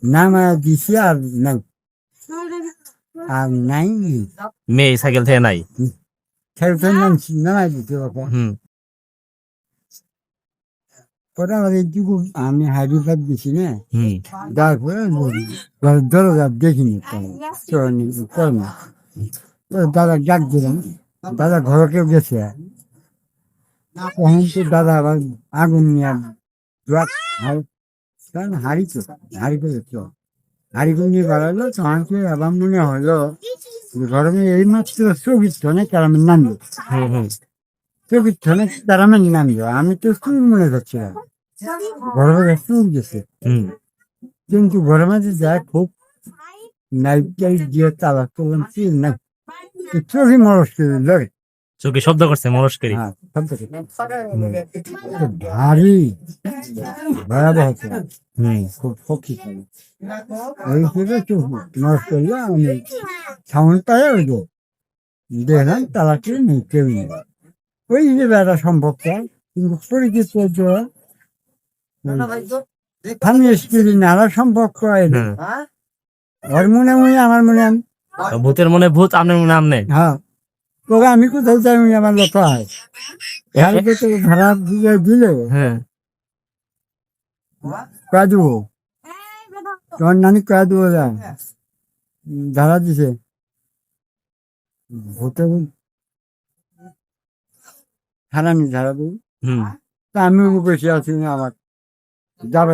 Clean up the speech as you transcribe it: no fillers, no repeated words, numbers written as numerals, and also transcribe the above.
নামা দিছি আর নাই, আর নাই মেয়ে সাইকেল থেকে নাই। খেলতে নামাই দিতে বাবা। হুম ওটা আমার এইটুকু আমি হাইদ্রাবাদ গেছি না, হুম তারপরে দরজা দেখিনি চলনি কর্ম। দাদা ডাক দিলাম, দাদা ঘরে কেউ গেছে, তখন তো দাদা আবার আগুন নিয়ে হাড়ি তো হাড়ি করে তো হাড়ি করে নিয়ে বেড়ালো, তখন কি আবার মনে হলো গরমে এই মাত্র চব্বিশ টনে ক্যারামের নামলো, হুম হুম চব্বিশ টনে ক্যারামের নামলো, আমি তো চুর মনে করছিলাম গরমে চুর গেছে, হুম কিন্তু গরমে যে যায় খুব নাইট টাইট দিয়ে তালা করলাম চুর নাই, চোখই মরস করে লড়ে। চোখে শব্দ করছে মরস্করি। হ্যাঁ ভারী ভয়াবহ তো। হুম খুব শক্তিশালী ওই হিসেবে চোখ নষ্ট করলে আমি সাউন্ড পাই ওই যে দেখলাম তালাকে নেই, কেউ নেই। ওই যে বেড়া সম্ভব কিন্তু পরিচিত স্বামী স্ত্রী নানা সম্পর্ক এলো, হ্যাঁ। ওর মনে মনে আমার মনে ভূতের মনে ভূত, আপনার মনে আমনে। হ্যাঁ, তবে আমি কোথাও যাই আমার লোক হয় কালকে তো ভাড়া দিয়ে দিলে হ্যাঁ কয়া দেবো, তোমার নানি কয়া দেবো ধারা দিছে ভোটে হারানি ধারা দেবো, হুম তা আমিও বসে আছি না, আমার যাবে